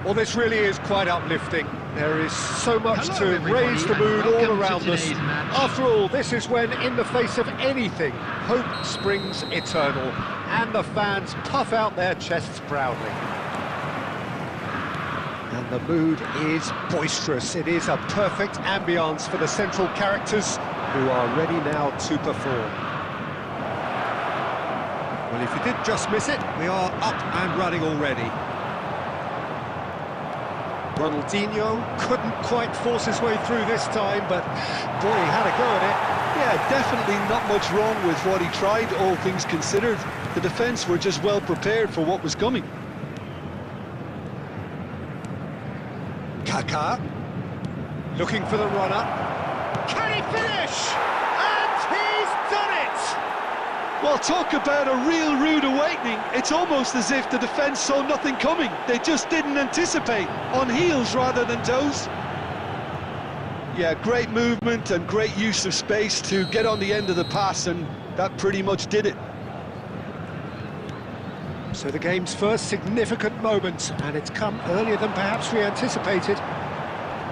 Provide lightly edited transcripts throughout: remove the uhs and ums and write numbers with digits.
Well, this really is quite uplifting. There is so much to raise the mood all around us. After all, this is when, in the face of anything, hope springs eternal, and the fans puff out their chests proudly. And the mood is boisterous. It is a perfect ambience for the central characters, who are ready now to perform. Well, if you did just miss it, we are up and running already. Ronaldinho couldn't quite force his way through this time, but boy, he had a go at it. Yeah, definitely not much wrong with what he tried, all things considered. The defence were just well prepared for what was coming. Kaká, looking for the runner. Can he finish? And he's done it! Well, talk about a real rude awakening. It's almost as if the defence saw nothing coming. They just didn't anticipate, on heels rather than toes. Yeah, great movement and great use of space to get on the end of the pass, and that pretty much did it. So the game's first significant moment, and it's come earlier than perhaps we anticipated.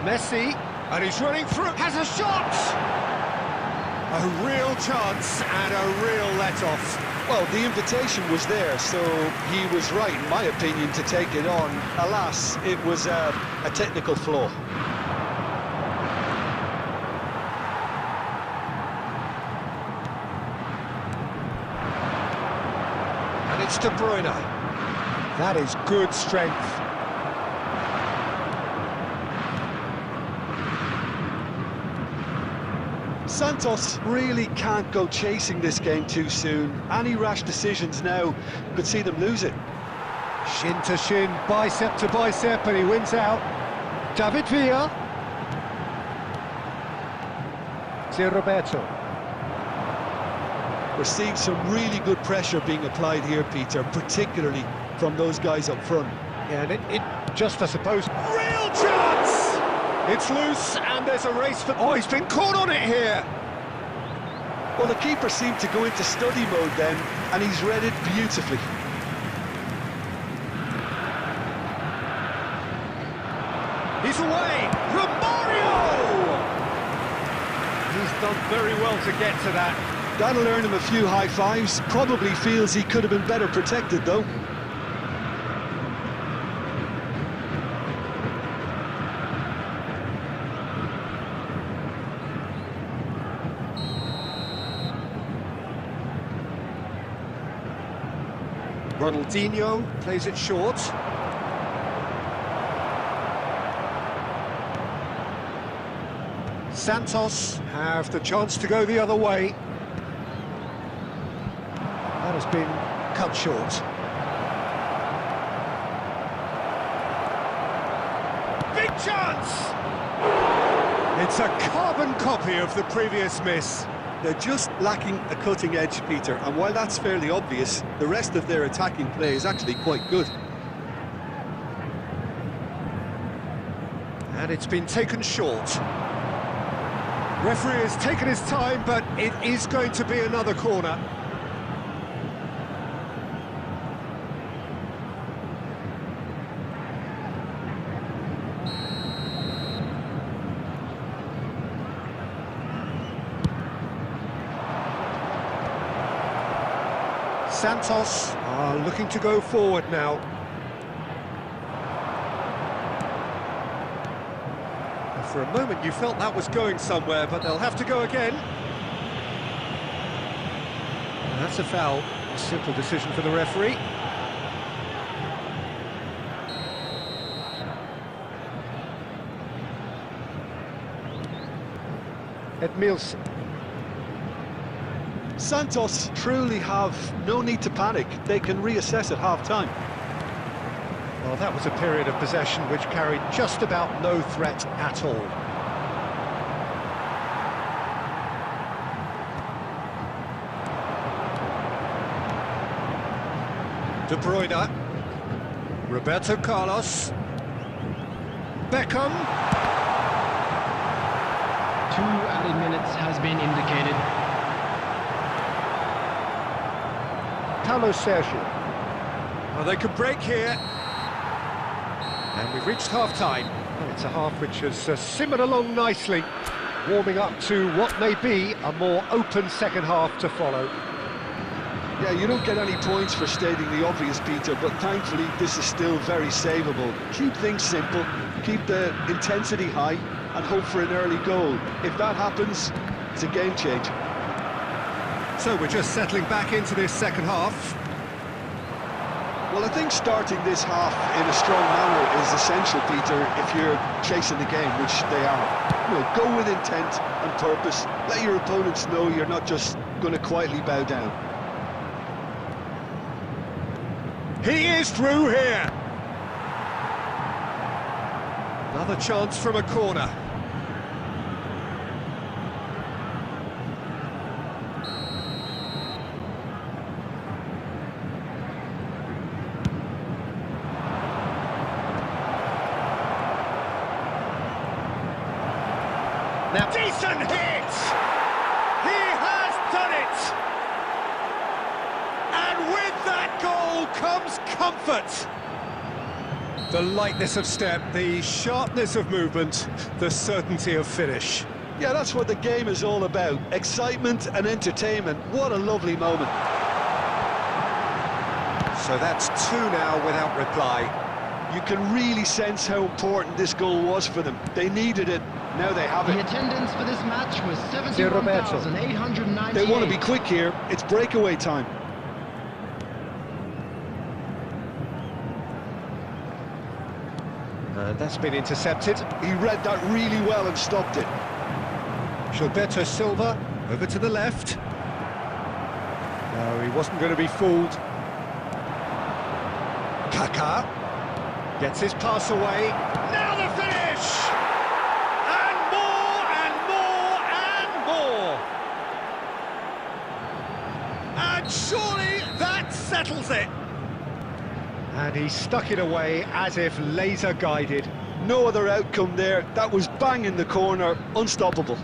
Messi, and he's running through, has a shot! A real chance and a real let-off. Well, the invitation was there, so he was right, in my opinion, to take it on. Alas, it was a technical flaw. And it's De Bruyne. That is good strength. Santos really can't go chasing this game too soon. Any rash decisions now could see them lose it. Shin to shin, bicep to bicep, and he wins out. David Villa. It's Roberto. We're seeing some really good pressure being applied here, Peter, particularly from those guys up front. Yeah, and it just, I suppose... Real chance! It's loose, and there's a race for... Oh, he's been caught on it here! Well, the keeper seemed to go into study mode then, and he's read it beautifully. He's away! Romario! He's done very well to get to that. That'll earn him a few high fives. Probably feels he could have been better protected, though. Ronaldinho plays it short. Santos have the chance to go the other way. That has been cut short. Big chance! It's a carbon copy of the previous miss. They're just lacking a cutting edge, Peter, and while that's fairly obvious, the rest of their attacking play is actually quite good. And it's been taken short. Referee has taken his time, but it is going to be another corner. Santos are looking to go forward now. And for a moment you felt that was going somewhere, but they'll have to go again. And that's a foul. A simple decision for the referee. Edmilson. Santos truly have no need to panic. They can reassess at half-time. Well, that was a period of possession which carried just about no threat at all. De Bruyne. Roberto Carlos. Beckham. 2 added minutes has been indicated. Paulo Sergio. Well, they could break here. And we've reached half-time. Well, it's a half which has simmered along nicely, warming up to what may be a more open second half to follow. Yeah, you don't get any points for stating the obvious, Peter, but thankfully this is still very savable. Keep things simple, keep the intensity high, and hope for an early goal. If that happens, it's a game changer. So we're just settling back into this second half. Well, I think starting this half in a strong manner is essential, Peter, if you're chasing the game, which they are. You know, go with intent and purpose. Let your opponents know you're not just going to quietly bow down. He is through here. Another chance from a corner. Now, decent hit! He has done it! And with that goal comes comfort. The lightness of step, the sharpness of movement, the certainty of finish. Yeah, that's what the game is all about. Excitement and entertainment. What a lovely moment. So that's 2 now without reply. You can really sense how important this goal was for them. They needed it. Now they have it. The attendance for this match was 71,898. They want to be quick here. It's breakaway time. That's been intercepted. He read that really well and stopped it. Gilberto Silva over to the left. No, he wasn't going to be fooled. Kaká gets his pass away. Now the finish! And more and more and more! And surely that settles it! And he stuck it away as if laser guided. No other outcome there. That was bang in the corner, unstoppable.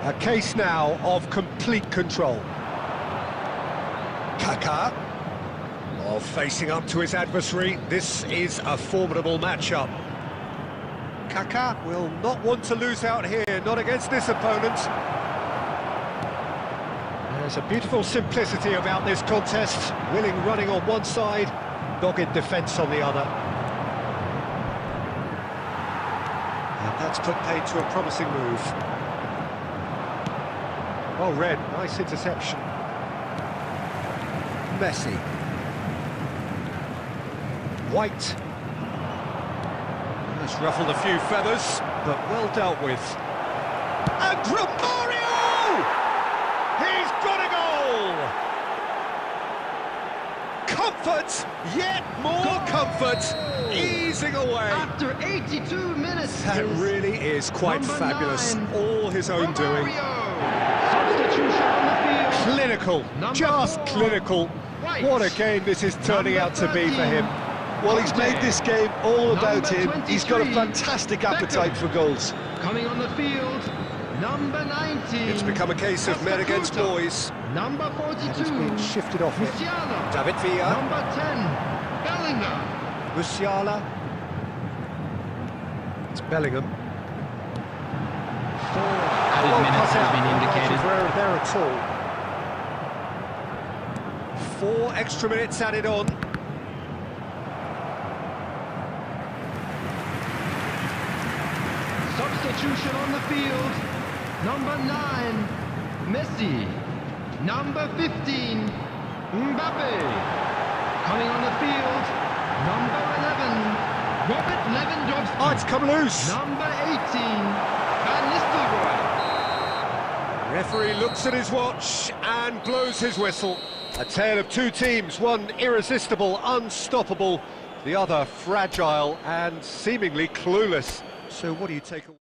A case now of complete control. Kaká, facing up to his adversary. This is a formidable matchup. Kaká will not want to lose out here, not against this opponent. There's a beautiful simplicity about this contest. Willing running on one side, dogged defence on the other. And that's put paid to a promising move. Well read, nice interception. Messi. White. That's ruffled a few feathers, but well dealt with. And Romario! He's got a goal! Comfort, yet more comfort, easing away. After 82 minutes. That really is quite fabulous. 9, all his own doing. Substitution on the field. Clinical, Number just 4. clinical. White. What a game this is turning Number out to be for him. 13. Well, he's made this game all about him. He's got a 23, fantastic appetite for goals. Coming on the field, number 19. It's become a case of men against boys. Number And 42. he's been shifted off it. Musiala. David Villa. Number 10. Bellingham. Musiala. It's Bellingham. 4 added minutes has been indicated. There at all. 4 extra minutes added on. Substitution on the field. Number 9, Messi. Number 15, Mbappe. Coming on the field, number 11, Robert Lewandowski. Oh, it's come loose. Number 18, Van Nistelrooy. Referee looks at his watch and blows his whistle. A tale of 2 teams, one irresistible, unstoppable, the other fragile and seemingly clueless. So what do you take away?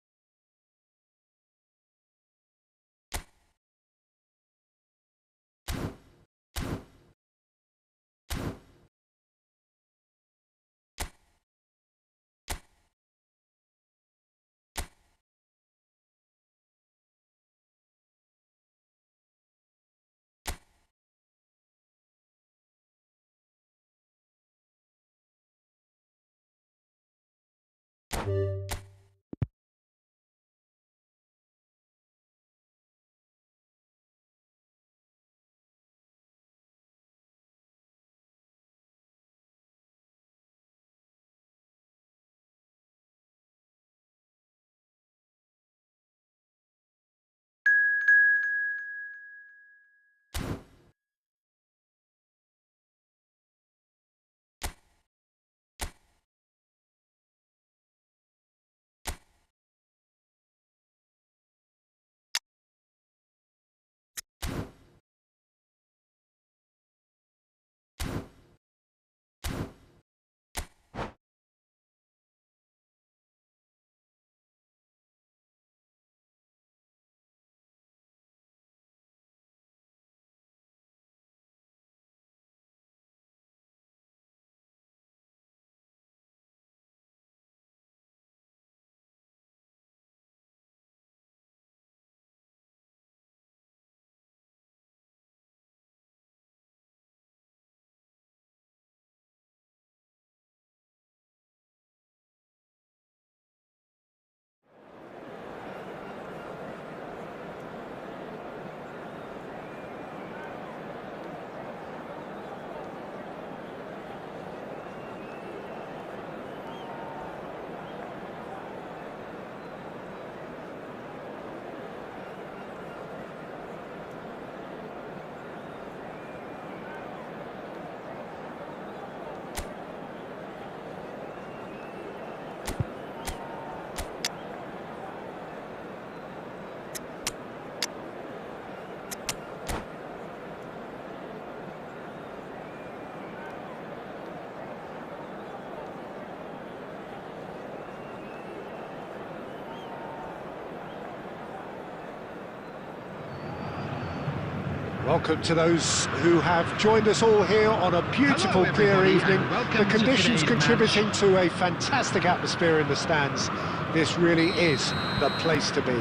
Welcome to those who have joined us all here on a beautiful, Hello, clear everybody, evening. and welcome The to conditions today's contributing match. to a fantastic atmosphere in the stands. This really is the place to be.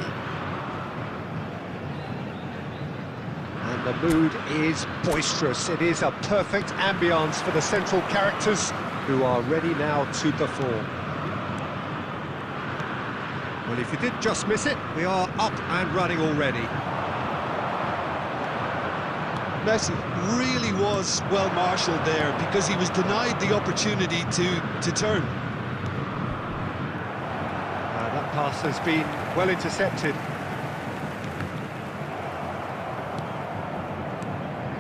And the mood is boisterous. It is a perfect ambience for the central characters who are ready now to perform. Well, if you did just miss it, we are up and running already. Messi really was well marshalled there because he was denied the opportunity to turn. That pass has been well intercepted.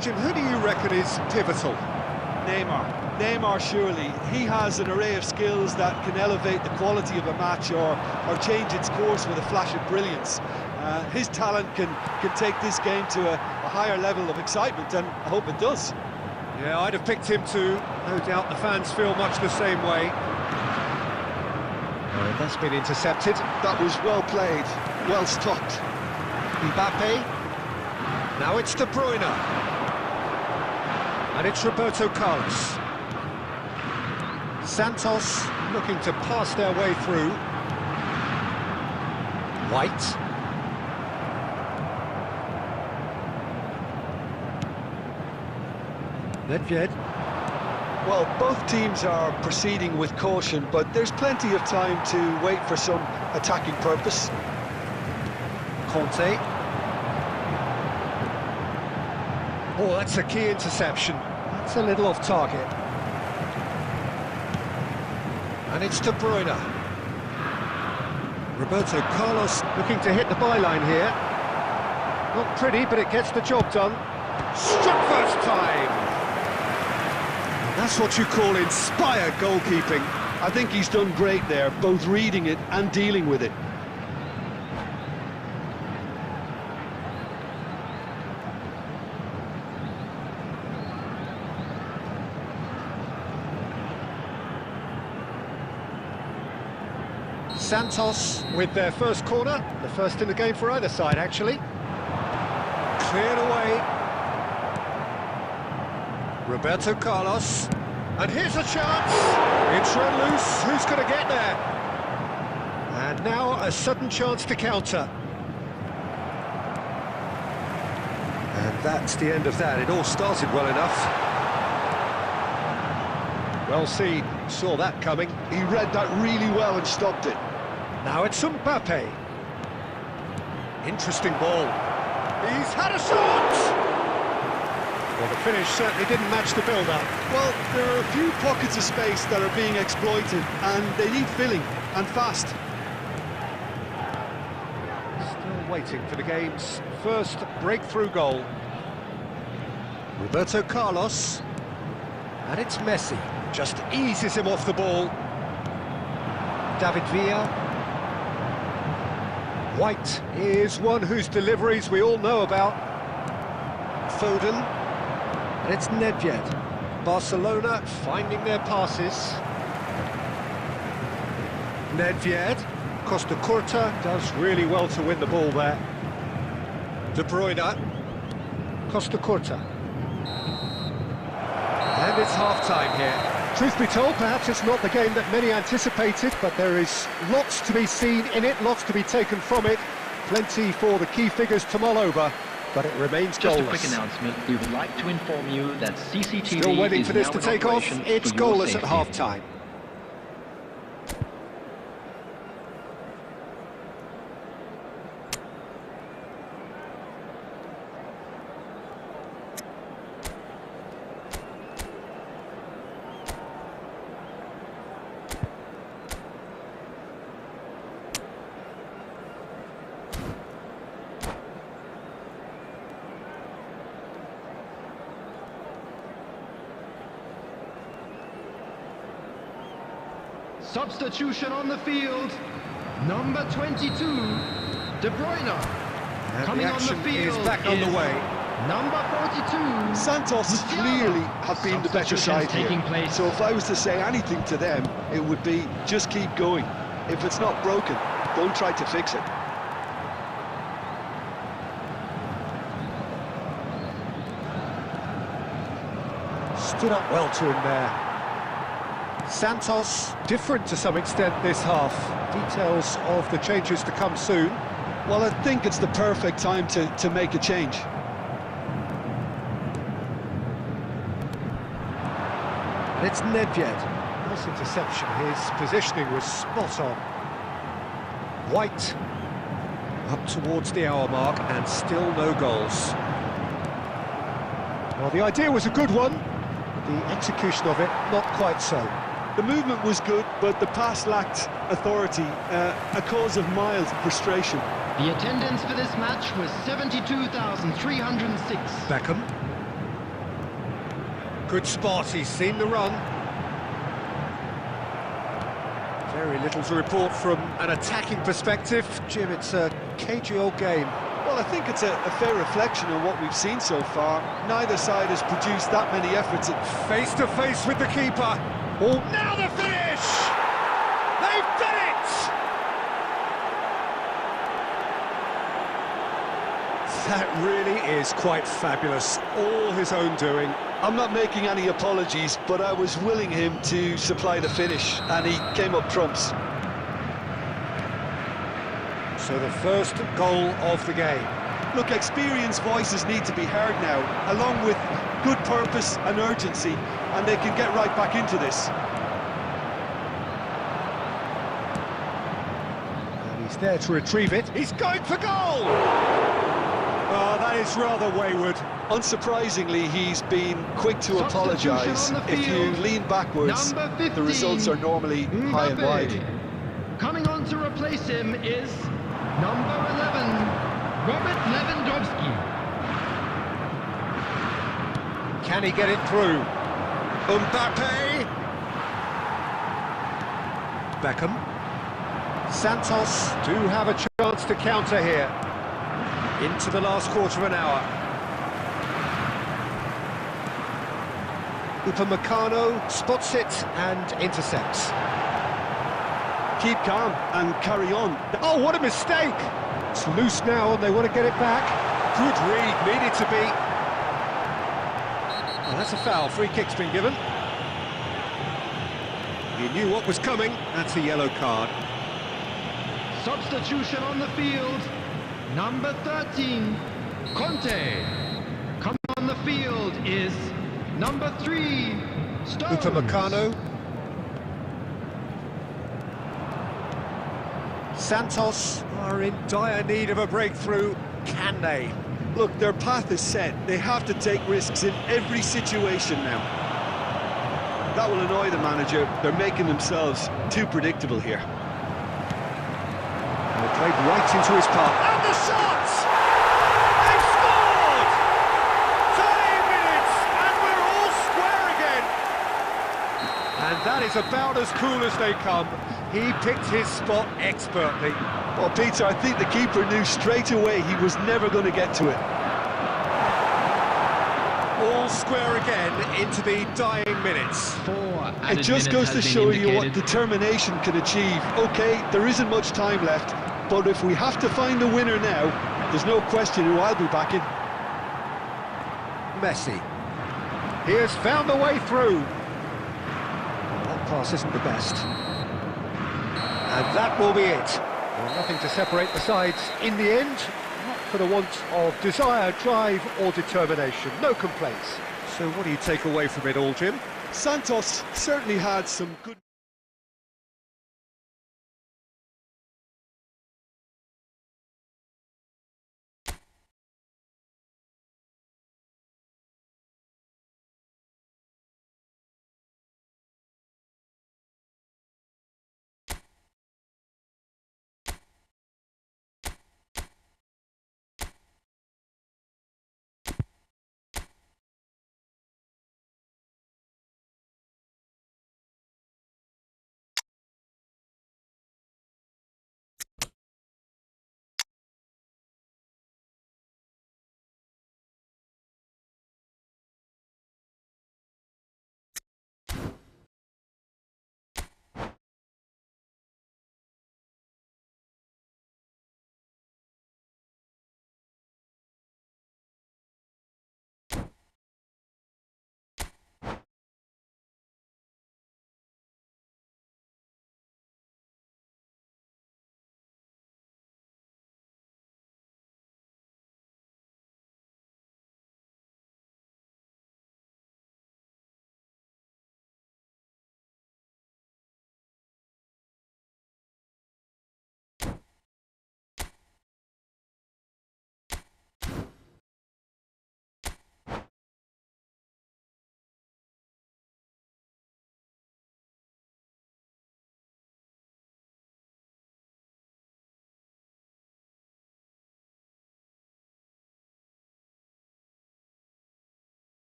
Jim, who do you reckon is pivotal? Neymar surely. He has an array of skills that can elevate the quality of a match or change its course with a flash of brilliance. His talent can take this game to a higher level of excitement, and I hope it does. Yeah, I'd have picked him too. No doubt the fans feel much the same way. That's been intercepted. That was well played, well stopped. Mbappe. Now it's De Bruyne. And it's Roberto Carlos. Santos looking to pass their way through. White. Nedved. Well, both teams are proceeding with caution, but there's plenty of time to wait for some attacking purpose. Conte. Oh, that's a key interception. That's a little off target. And it's De Bruyne. Roberto Carlos looking to hit the byline here. Not pretty, but it gets the job done. Struck first time. That's what you call inspired goalkeeping. I think he's done great there, both reading it and dealing with it. Santos with their first corner, the first in the game for either side, actually. Cleared away. Roberto Carlos, and here's a chance. It's run loose. Who's going to get there? And now a sudden chance to counter. And that's the end of that. It all started well enough. Well seen, saw that coming. He read that really well and stopped it. Now it's Mbappe. Interesting ball. He's had a shot! Well, the finish certainly didn't match the build-up. Well, there are a few pockets of space that are being exploited, and they need filling, and fast. Still waiting for the game's first breakthrough goal. Roberto Carlos. And it's Messi. Just eases him off the ball. David Villa. White is one whose deliveries we all know about. Foden. And it's Nedved. Barcelona finding their passes. Nedved. Costa Curta does really well to win the ball there. De Bruyne. Costa Curta. And it's half-time here. Truth be told, perhaps it's not the game that many anticipated, but there is lots to be seen in it, lots to be taken from it. Plenty for the key figures to mull over, but it remains goalless. Just a quick announcement. We would like to inform you that CCTV Still waiting is for this now to in take off. operation It's for your goalless at safety. half-time. Substitution on the field. Number 22, De Bruyne. And Coming the on the action field is back on the is way. Number 42. Santos clearly have been the better side taking here. place. So if I was to say anything to them, it would be just keep going. If it's not broken, don't try to fix it. Stood up well to him there. Santos, different to some extent this half. Details of the changes to come soon. Well, I think it's the perfect time to make a change. And it's Nedved. Nice interception. His positioning was spot on. White up towards the hour mark and still no goals. Well, the idea was a good one. The execution of it, not quite so. The movement was good, but the pass lacked authority, a cause of mild frustration. The attendance for this match was 72,306. Beckham. Good spot, he's seen the run. Very little to report from an attacking perspective. Jim, it's a cagey old game. Well, I think it's a fair reflection on what we've seen so far. Neither side has produced that many efforts. Face to face with the keeper. Oh, now the finish! They've done it! That really is quite fabulous. All his own doing. I'm not making any apologies, but I was willing him to supply the finish, and he came up trumps. So the first goal of the game. Look, experienced voices need to be heard now, along with good purpose and urgency, and they can get right back into this. And he's there to retrieve it. He's going for goal! Oh, that is rather wayward. Unsurprisingly, he's been quick to apologise. If you lean backwards, the results are normally high and wide. Coming on to replace him is number 11, Robert Lewandowski. Can he get it through? Mbappe! Beckham. Santos do have a chance to counter here. Into the last quarter of an hour. Upamecano spots it and intercepts. Keep calm and carry on. Oh, what a mistake! It's loose now and they want to get it back. Good read, needed to be. Oh, that's a foul. Free kick's been given. He knew what was coming. That's a yellow card. Substitution on the field. Number 13, Conte. Coming on the field is number 3, Stones. Upamecano. Santos are in dire need of a breakthrough. Can they? Look, their path is set. They have to take risks in every situation now. That will annoy the manager. They're making themselves too predictable here. And they played right into his path. And the shots! They've scored! 30 minutes, and we're all square again. And that is about as cool as they come. He picked his spot expertly. Well, Peter, I think the keeper knew straight away he was never going to get to it. All square again into the dying minutes. 4 added It just minutes goes to has show been you what indicated. determination can achieve. OK, there isn't much time left, but if we have to find a winner now, there's no question who I'll be backing. Messi. He has found the way through. That pass isn't the best. And that will be it. Well, nothing to separate the sides in the end. Not for the want of desire, drive or determination. No complaints. So what do you take away from it all, Jim? Santos certainly had some good...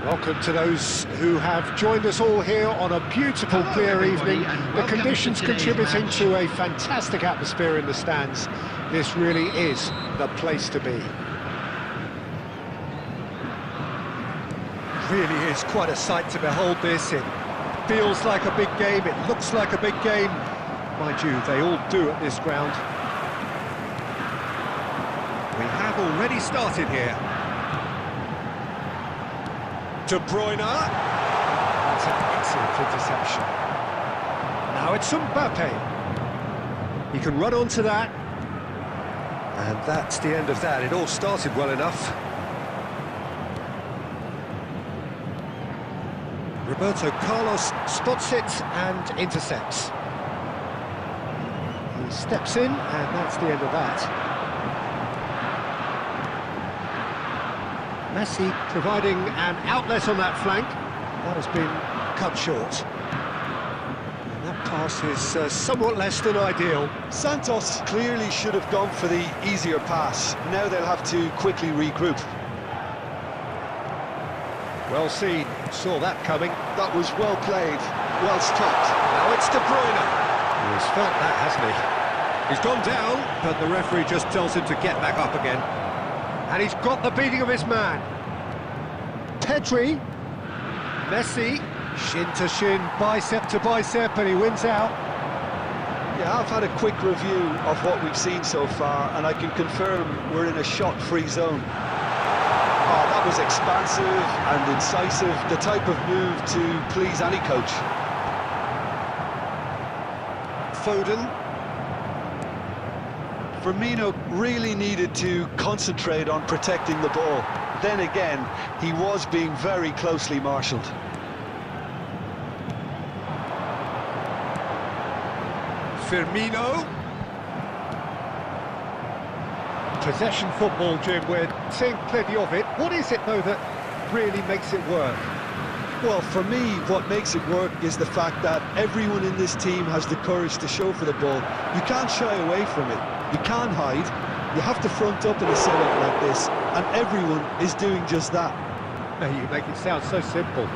Welcome to those who have joined us all here on a beautiful, Hello, clear everybody, evening. and The welcome conditions to today's contributing match. to a fantastic atmosphere in the stands. This really is the place to be. Really is quite a sight to behold this. It feels like a big game, it looks like a big game. Mind you, they all do at this ground. We have already started here. De Bruyne. That's an excellent interception. Now it's Mbappe. He can run onto that. And that's the end of that. It all started well enough. Roberto Carlos spots it and intercepts. He steps in, and that's the end of that. Messi providing an outlet on that flank. That has been cut short. And that pass is somewhat less than ideal. Santos clearly should have gone for the easier pass. Now they'll have to quickly regroup. Well seen, saw that coming. That was well played, well stopped. Now it's De Bruyne. He's felt that, hasn't he? He's gone down, but the referee just tells him to get back up again. And he's got the beating of his man. Pedri. Messi. Shin to shin, bicep to bicep, and he wins out. Yeah, I've had a quick review of what we've seen so far, and I can confirm we're in a shot-free zone. Oh, that was expansive and incisive, the type of move to please any coach. Foden. Firmino really needed to concentrate on protecting the ball. Then again, he was being very closely marshalled. Firmino. Possession football, Jim, we're seeing plenty of it. What is it, though, that really makes it work? Well, for me, what makes it work is the fact that everyone in this team has the courage to show for the ball. You can't shy away from it. You can't hide. You have to front up in a setup like this, and everyone is doing just that. You make it sound so simple.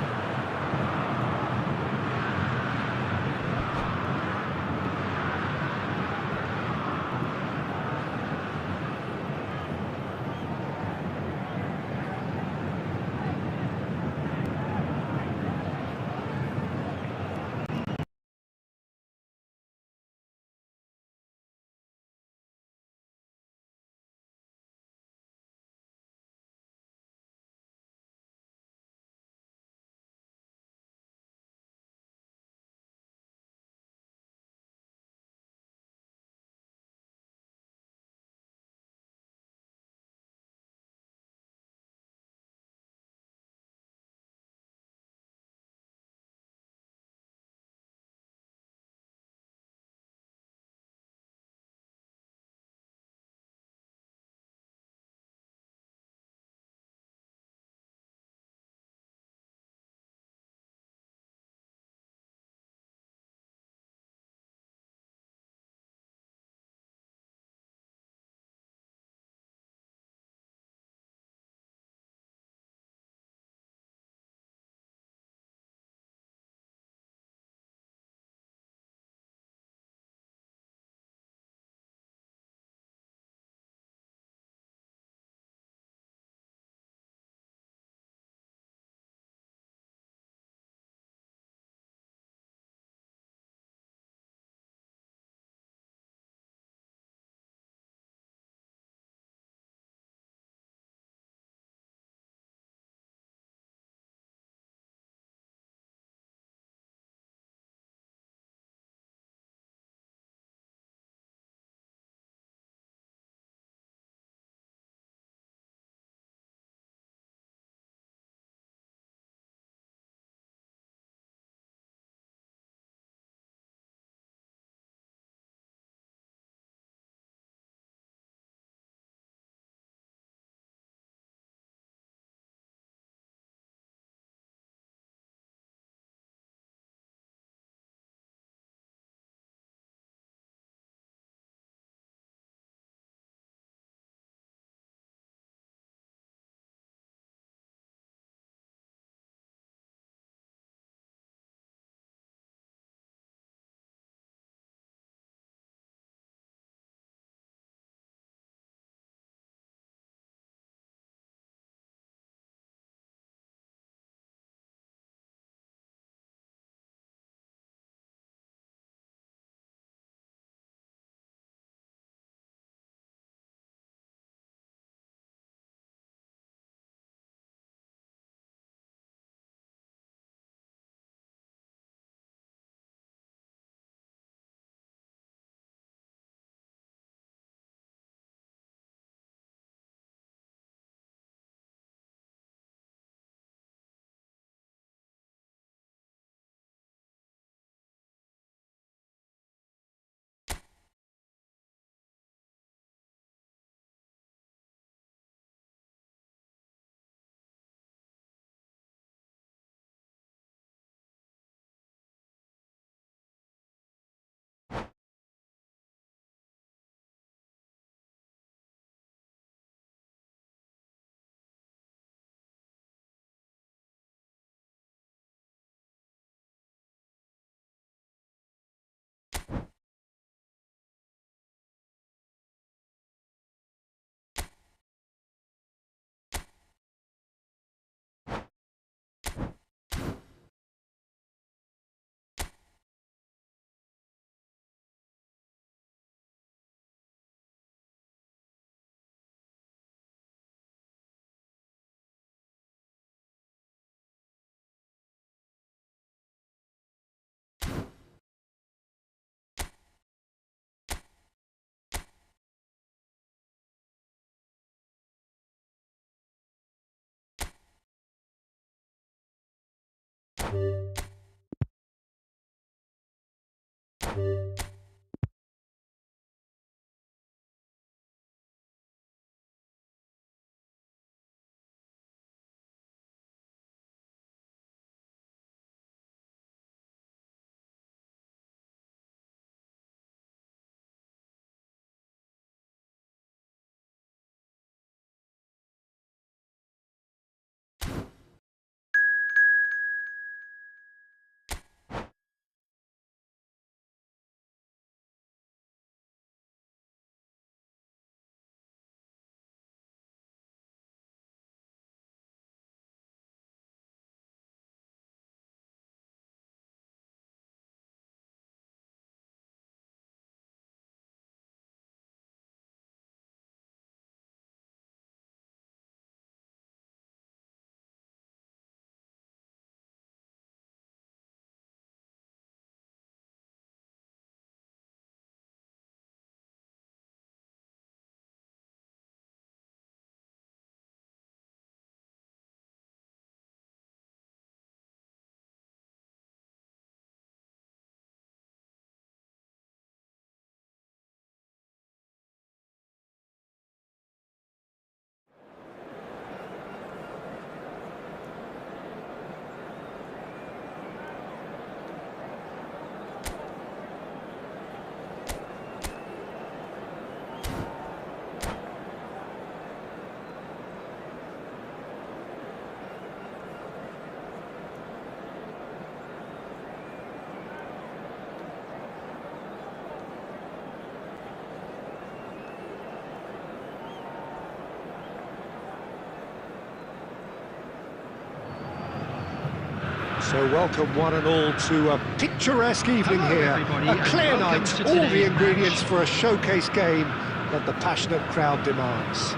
So welcome one and all to a picturesque evening Hello, here. everybody, A and clear welcome night, to all the today's ingredients match. for a showcase game that the passionate crowd demands.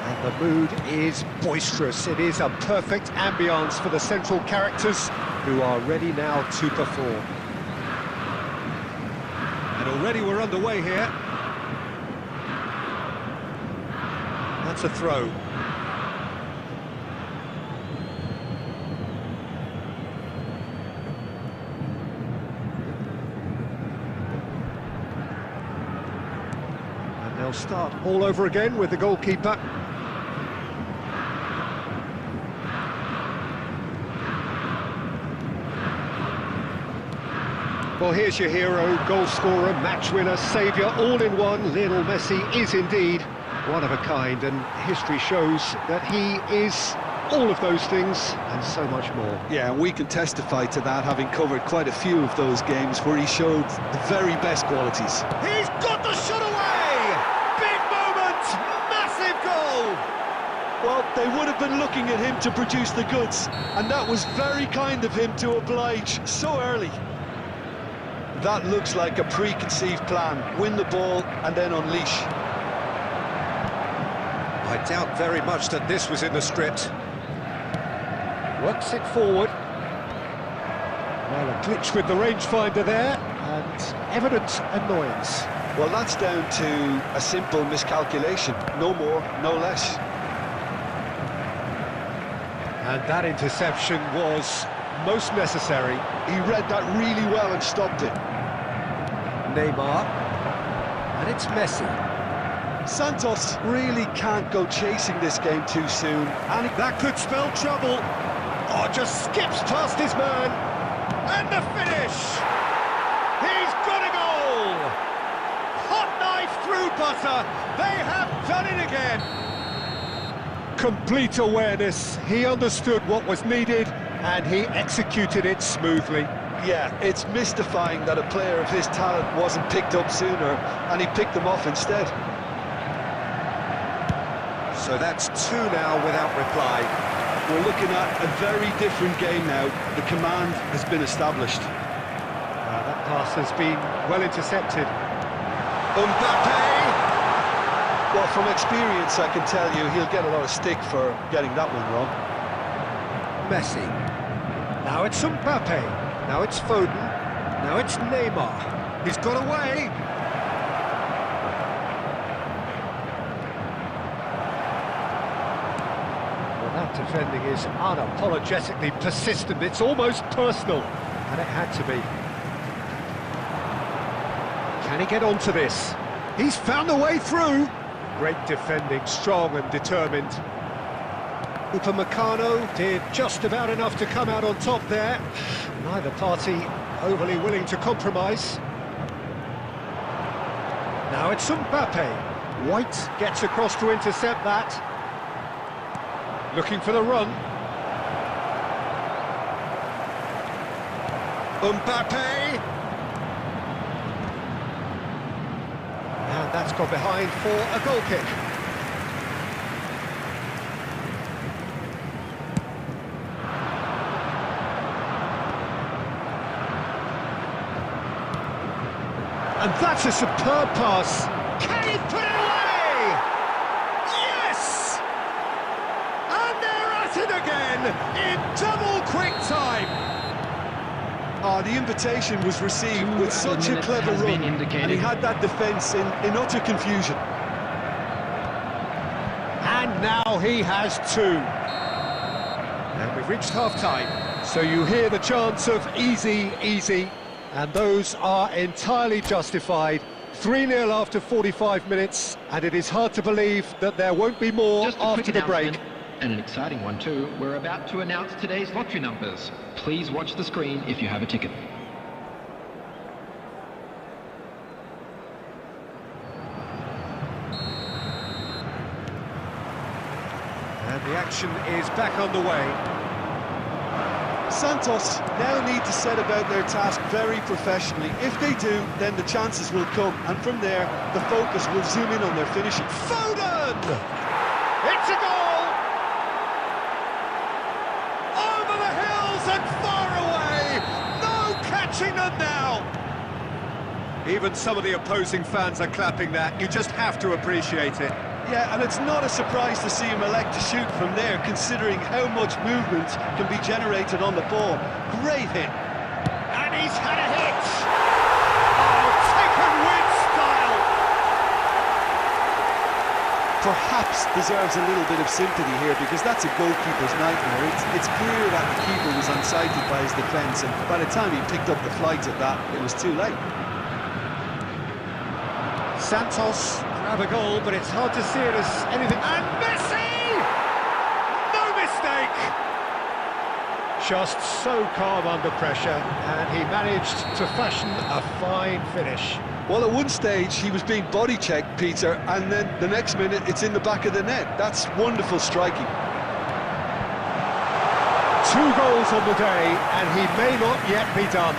And the mood is boisterous. It is a perfect ambience for the central characters who are ready now to perform. And already we're underway here. That's a throw. They'll start all over again with the goalkeeper. Well, here's your hero, goal scorer, match winner, saviour, all in one. Lionel Messi is indeed one of a kind, and history shows that he is all of those things and so much more. Yeah, and we can testify to that, having covered quite a few of those games where he showed the very best qualities. He's got the shot away! Big moment! Massive goal! Well, they would have been looking at him to produce the goods, and that was very kind of him to oblige so early. That looks like a preconceived plan. Win the ball and then unleash. I doubt very much that this was in the script. Works it forward. Well, a glitch with the rangefinder there, and evident annoyance. Well, that's down to a simple miscalculation. No more, no less. And that interception was most necessary. He read that really well and stopped it. Neymar. And it's Messi. Santos really can't go chasing this game too soon. And that could spell trouble. Oh, just skips past his man. And the finish! He's got a goal! Hot knife through butter. They have done it again. Complete awareness. He understood what was needed and he executed it smoothly. Yeah, it's mystifying that a player of his talent wasn't picked up sooner, and he picked them off instead. So that's two now without reply. We're looking at a very different game now. The command has been established. That pass has been well intercepted. Mbappe! Well, from experience, I can tell you he'll get a lot of stick for getting that one wrong. Messi. Now it's Mbappe. Now it's Foden. Now it's Neymar. He's got away. Well, that defending is unapologetically persistent. It's almost personal, and it had to be. Can he get onto this? He's found a way through. Great defending, strong and determined. Upamecano did just about enough to come out on top there. Neither party overly willing to compromise. Now it's Mbappe. White gets across to intercept that. Looking for the run. Mbappe! And that's gone behind for a goal kick. And that's a superb pass. Can he put it away? Yes! And they're at it again in double quick time. Oh, the invitation was received with such a clever run, and he had that defence in utter confusion. And now he has two. And we've reached half-time. So you hear the chants of easy, easy, and those are entirely justified. 3-0 after 45 minutes, and it is hard to believe that there won't be more after the break. And an exciting one too. We're about to announce today's lottery numbers. Please watch the screen if you have a ticket. And the action is back underway. Santos now need to set about their task very professionally. If they do, then the chances will come, and from there, the focus will zoom in on their finishing. Foden! It's a goal! Over the hills and far away! No catching them now! Even some of the opposing fans are clapping that. You just have to appreciate it. Yeah, and it's not a surprise to see him elect to shoot from there, considering how much movement can be generated on the ball. Great hit. And he's had a hit! Oh, taken with style! Perhaps deserves a little bit of sympathy here, because that's a goalkeeper's nightmare. It's clear that the keeper was unsighted by his defence, and by the time he picked up the flight of that, it was too late. Santos grab a goal, but it's hard to see it as anything. And Messi! No mistake! Just so calm under pressure, and he managed to fashion a fine finish. Well, at one stage, he was being body-checked, Peter, and then the next minute, it's in the back of the net. That's wonderful striking. 2 goals on the day, and he may not yet be done.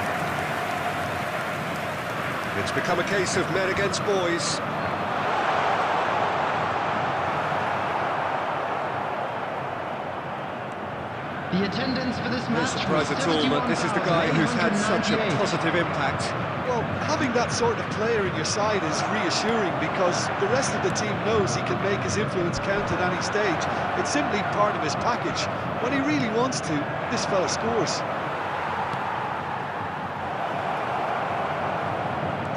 It's become a case of men against boys. The attendance for this match. No surprise at all, but this is the guy who's had such a positive impact. Well, having that sort of player in your side is reassuring, because the rest of the team knows he can make his influence count at any stage. It's simply part of his package. When he really wants to, this fella scores.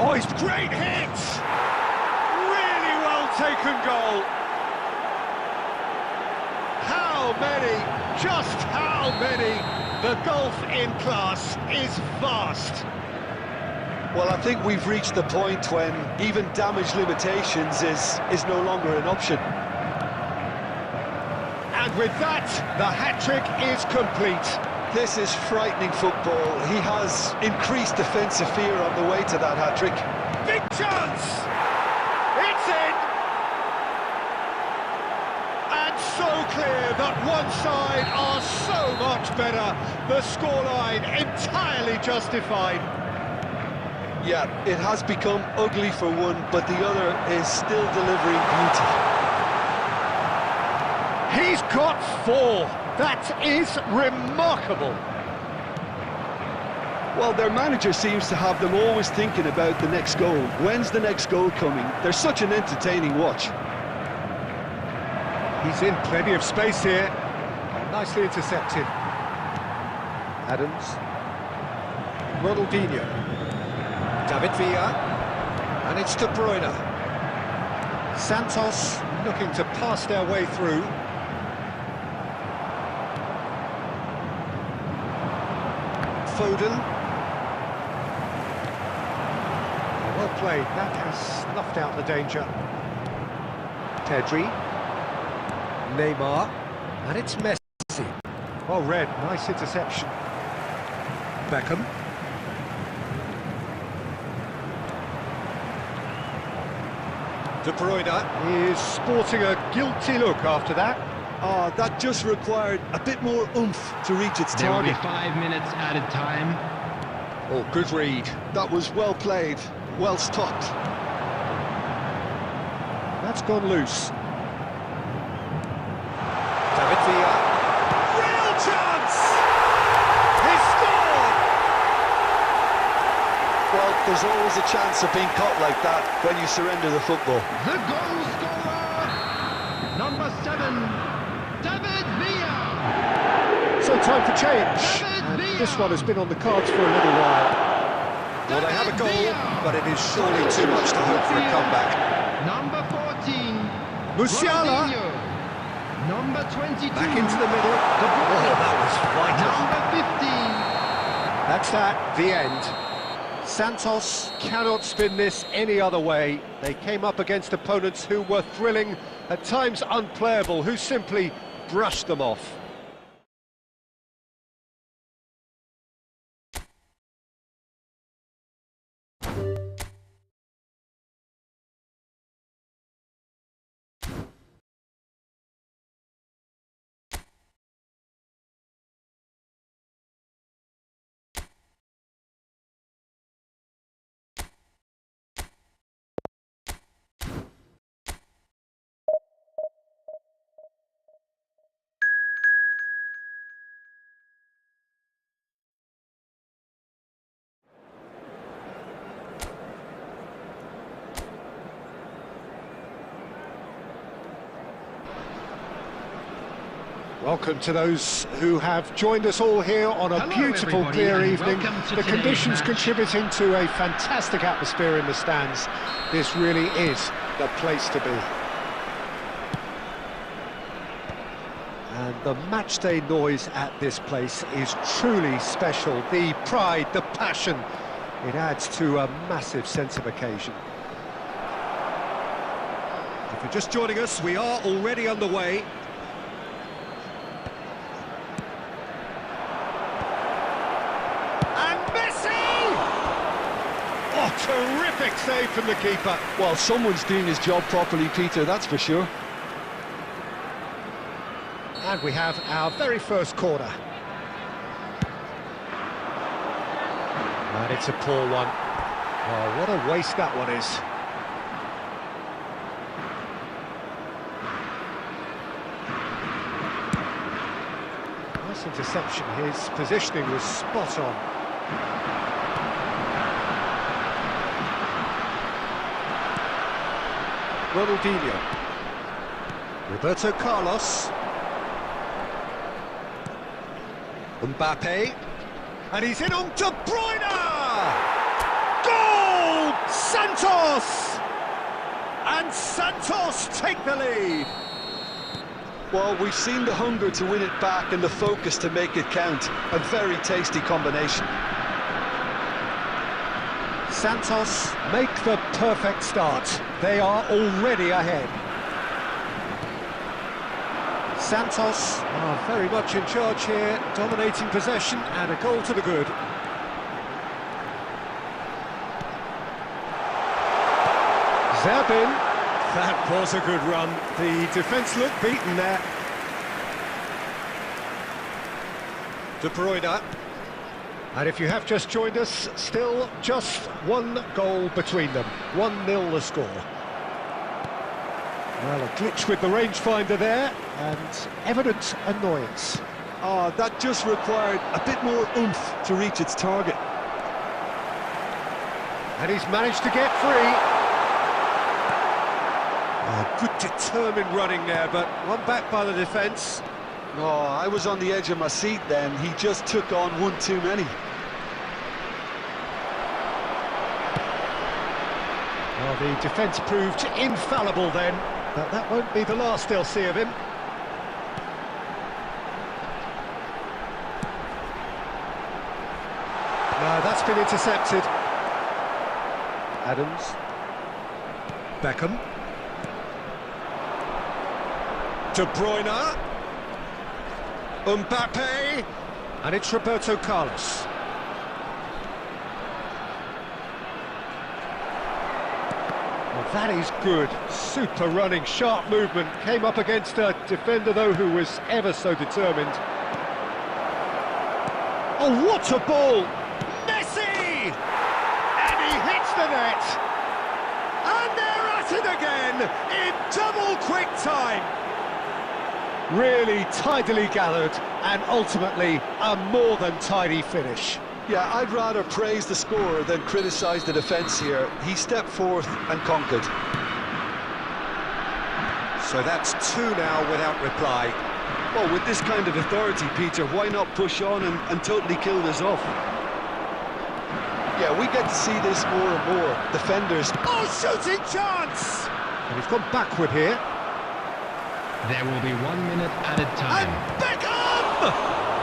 Oh, he's great hit! Really well taken goal. How many? Just how many? The gulf in class is vast. Well, I think we've reached the point when even damage limitations is no longer an option. And with that, the hat-trick is complete. This is frightening football. He has increased defensive fear on the way to that hat-trick. Big chance! It's in! And so clear that one side are so much better. The scoreline entirely justified. Yeah, it has become ugly for one, but the other is still delivering beauty. He's got 4. That is remarkable. Well, their manager seems to have them always thinking about the next goal. When's the next goal coming? They're such an entertaining watch. He's in plenty of space here. Nicely intercepted. Adams. Ronaldinho. David Villa. And it's De Bruyne. Santos looking to pass their way through. Foden. Well played, that has snuffed out the danger. Pedri. Neymar. And it's Messi. Well read, nice interception. Beckham. De Bruyne is sporting a guilty look after that. Oh, that just required a bit more oomph to reach its There will be target. 5 minutes added time. Oh, good read. That was well played, well stopped. That's gone loose. David Villa. Real chance! He scored! Well, there's always a chance of being caught like that when you surrender the football. The goal scorer, number 7, David Villa. So time for change. David And Villa. this one has been on the cards for a little while. Well, they have a goal, David Villa. but it is surely too much to hope for a comeback. Number 14, Musiala. Ronaldinho. Number 22, Back into the middle. De Bruyne. Oh, that was vital. Number 15. That's that, the end. Santos cannot spin this any other way. They came up against opponents who were thrilling, at times unplayable, who simply brushed them off. Welcome to those who have joined us all here on a Hello, beautiful, everybody, clear and evening. welcome to The today's conditions match. contributing to a fantastic atmosphere in the stands. This really is the place to be. And the matchday noise at this place is truly special. The pride, the passion, it adds to a massive sense of occasion. If you're just joining us, we are already underway. Oh, terrific save from the keeper. Well, someone's doing his job properly, Peter, that's for sure. And we have our very first corner. And it's a poor one. Oh, what a waste that one is. Nice interception. His positioning was spot on. Ronaldinho. Roberto Carlos. Mbappe. And he's in on De Bruyne! Goal! Santos! And Santos take the lead. Well, we've seen the hunger to win it back and the focus to make it count. A very tasty combination. Santos make the perfect start. They are already ahead. Santos are very much in charge here, dominating possession and a goal to the good. Zabin, that was a good run. The defence looked beaten there. De Bruyne. And if you have just joined us, still just one goal between them. 1-0 the score. Well, a glitch with the rangefinder there, and evident annoyance. Oh, that just required a bit more oomph to reach its target. And he's managed to get free. Oh, good determined running there, but one back by the defence. Oh, I was on the edge of my seat then. He just took on one too many. Well, the defence proved infallible then, but that won't be the last they'll see of him. No, that's been intercepted. Adams. Beckham. De Bruyne. Mbappe. And it's Roberto Carlos. Well, that is good. Super running, sharp movement. Came up against a defender, though, who was ever so determined. Oh, what a ball! Messi! And he hits the net! And they're at it again, in double quick time! Really tidily gathered, and ultimately a more than tidy finish. Yeah, I'd rather praise the scorer than criticise the defence here. He stepped forth and conquered. So that's 2 now without reply. Well, with this kind of authority, Peter, why not push on and totally kill this off? Yeah, we get to see this more and more. Defenders... Oh, shooting chance! And he's gone backward here. There will be 1 minute added time. And Beckham!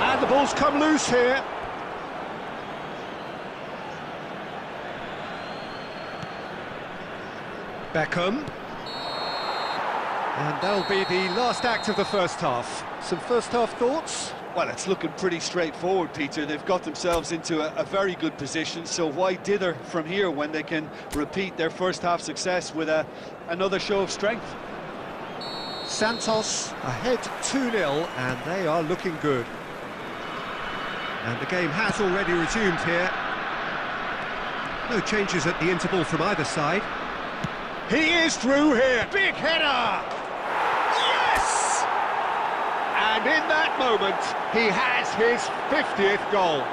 And the ball's come loose here. Beckham. And that'll be the last act of the first half. Some first half thoughts? Well, it's looking pretty straightforward, Peter. They've got themselves into a very good position, so why dither from here when they can repeat their first half success with another show of strength? Santos ahead 2-0, and they are looking good. And the game has already resumed here. No changes at the interval from either side. He is through here. Big header! Yes! And in that moment, he has his 50th goal.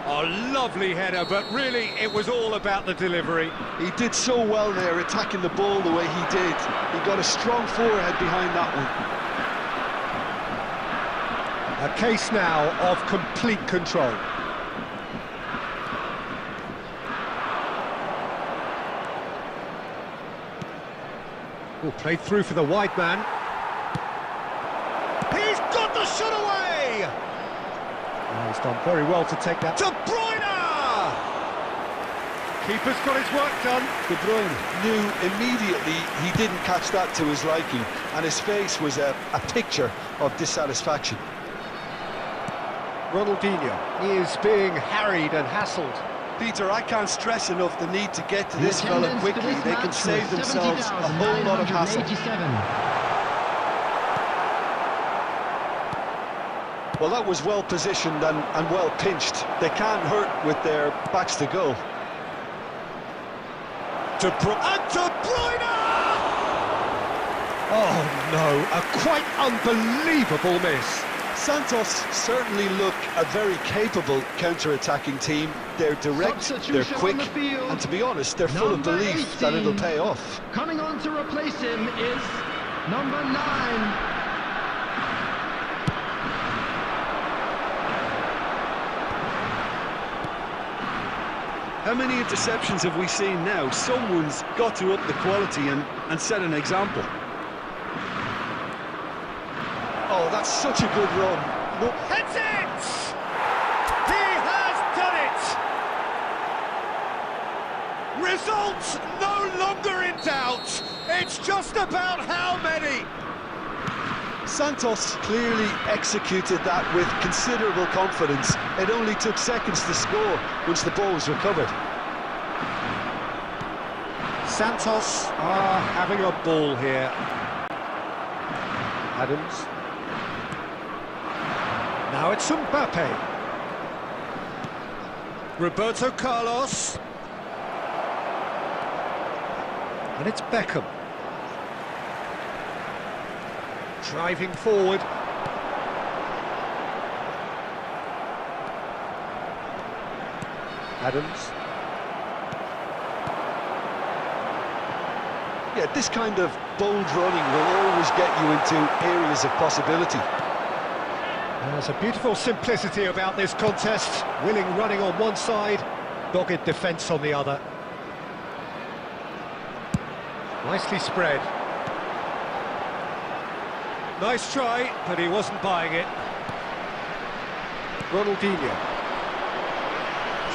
A lovely header, but really it was all about the delivery. He did so well there, attacking the ball the way he did. He got a strong forehead behind that one. A case now of complete control. Played through for the wide man. He's got the shot away! Oh, he's done very well to take that. De Bruyne! Keeper's got his work done. De Bruyne knew immediately he didn't catch that to his liking, and his face was a picture of dissatisfaction. Ronaldinho is being harried and hassled. Peter, I can't stress enough the need to get to this fella quickly. They can save themselves a whole lot of hassle. Well, that was well positioned and well pinched. They can't hurt with their backs to goal. De Bruyne! Oh no, a quite unbelievable miss. Santos certainly look a very capable counter-attacking team. They're direct, they're quick, and to be honest, they're full of belief that it'll pay off. Coming on to replace him is number 9. How many interceptions have we seen now? Someone's got to up the quality and set an example. Oh, that's such a good run. That's it! He has done it! Results no longer in doubt. It's just about how many. Santos clearly executed that with considerable confidence. It only took seconds to score once the ball was recovered. Santos are having a ball here. Adams. Now it's Mbappe. Roberto Carlos. And it's Beckham. Driving forward. Adams. Yeah, this kind of bold running will always get you into areas of possibility. There's a beautiful simplicity about this contest. Willing running on one side, dogged defence on the other. Nicely spread. Nice try, but he wasn't buying it. Ronaldinho.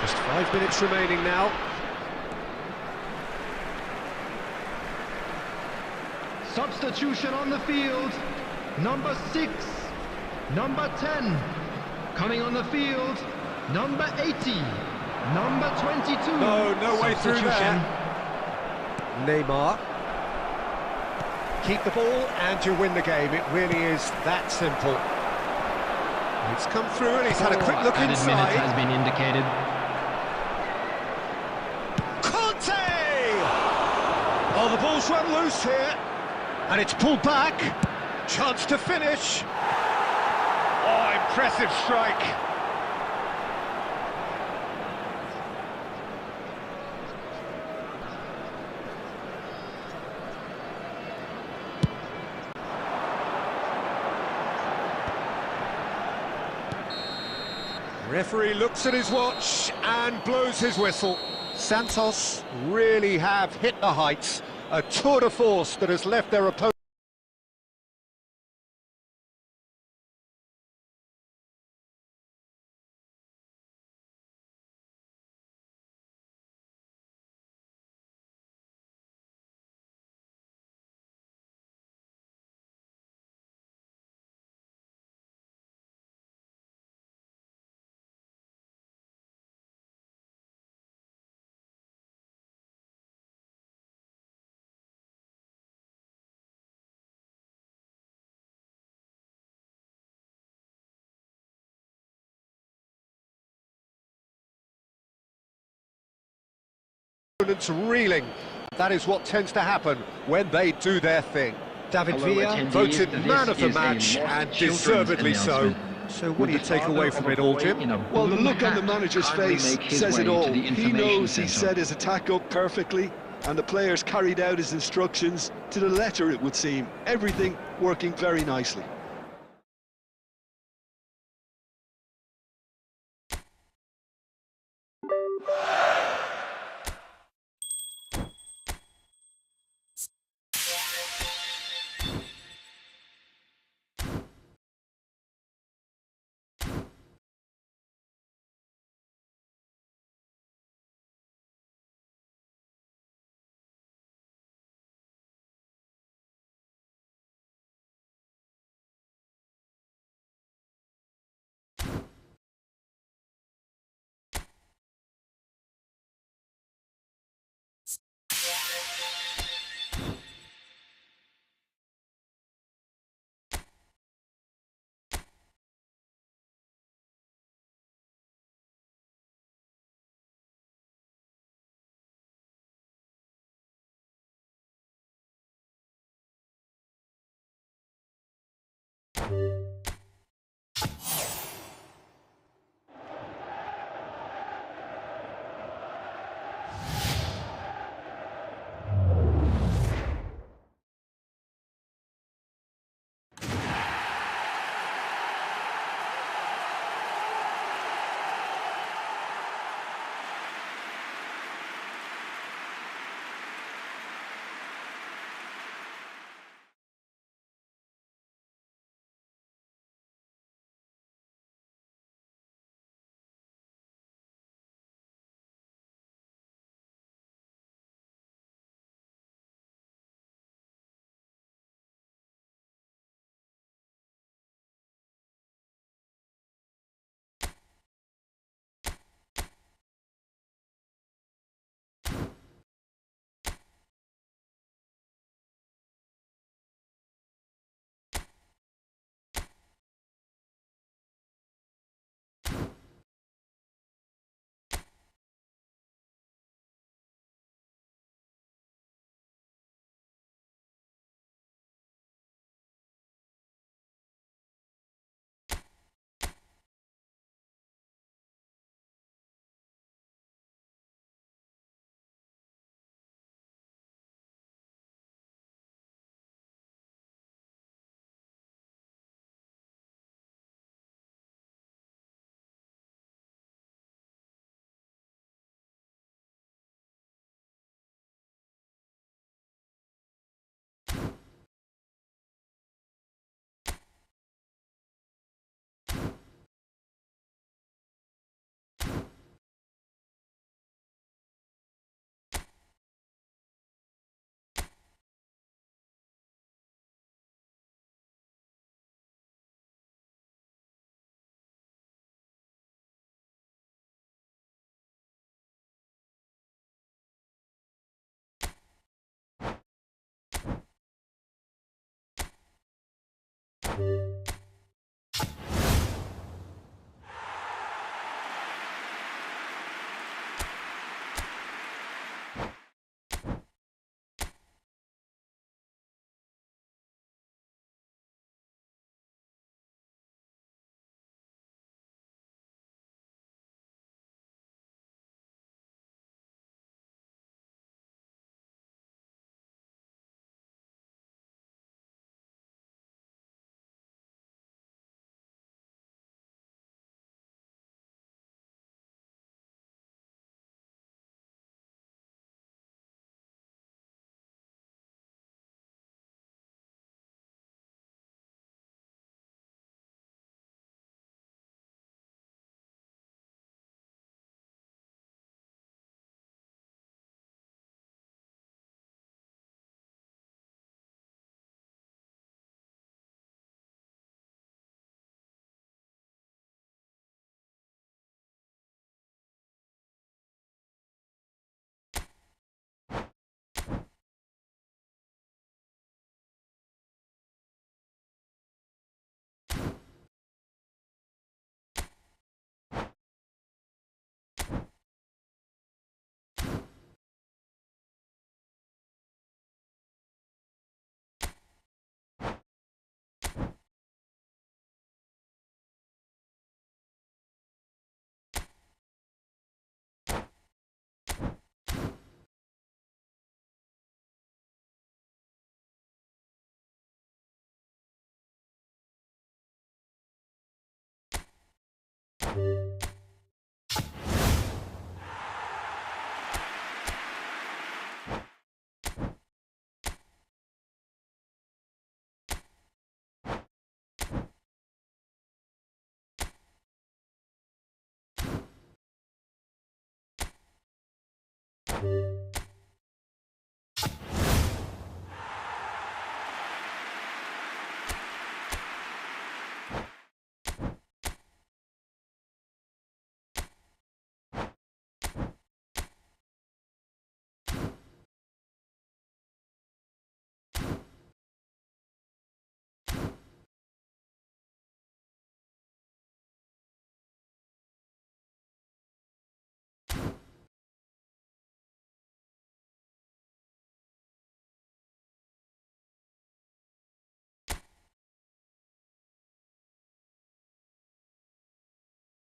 Just 5 minutes remaining now. Substitution on the field. Number 6, number 10. Coming on the field, number 80, number 22. No way through there. Neymar. Keep the ball and you win the game. It really is that simple. It's come through and he's had a quick look Added inside. minutes has been indicated. Oh, the ball's run loose here, and it's pulled back. Chance to finish. Oh, impressive strike. Referee looks at his watch and blows his whistle. Santos really have hit the heights. A tour de force that has left their opponent. Reeling. That is what tends to happen when they do their thing. David Villa voted man of the match, and deservedly so. So what do you take away from it all, Jim? Well, the look on the manager's face says it all. He knows he set his attack up perfectly, and the players carried out his instructions to the letter, it would seem. Everything working very nicely. you.